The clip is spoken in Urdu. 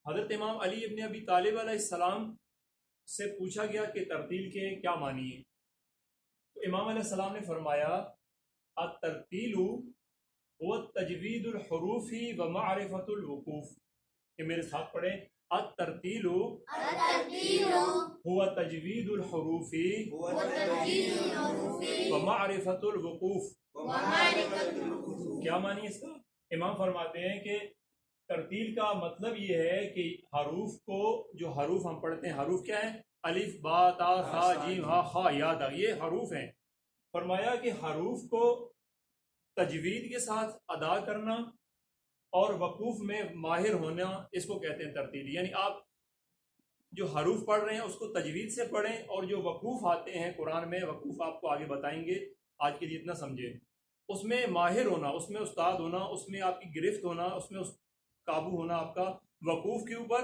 حضرت امام علی ابن ابی طالب علیہ السلام سے پوچھا گیا کہ ترتیل کے کیا معنی ہے، تو امام علیہ السلام نے فرمایا الترتیل هو تجوید الحروف و معرفت الوقوف، کہ میرے ساتھ پڑھیں الترتیل هو تجوید الحروف و معرفت الوقوف۔ کیا معنی اس کا؟ امام فرماتے ہیں کہ ترتیل کا مطلب یہ ہے کہ حروف کو، جو حروف ہم پڑھتے ہیں، حروف کیا ہیں؟ الف با تا ثا جیم ہا خا یا دا، یہ حروف ہیں۔ فرمایا کہ حروف کو تجوید کے ساتھ ادا کرنا اور وقوف میں ماہر ہونا، اس کو کہتے ہیں ترتیل۔ یعنی آپ جو حروف پڑھ رہے ہیں اس کو تجوید سے پڑھیں، اور جو وقوف آتے ہیں قرآن میں، وقوف آپ کو آگے بتائیں گے، آج کے لیے اتنا سمجھیں، اس میں ماہر ہونا، اس میں استاد ہونا، اس میں آپ کی گرفت ہونا، اس میں قابو ہونا آپ کا وقوف کے اوپر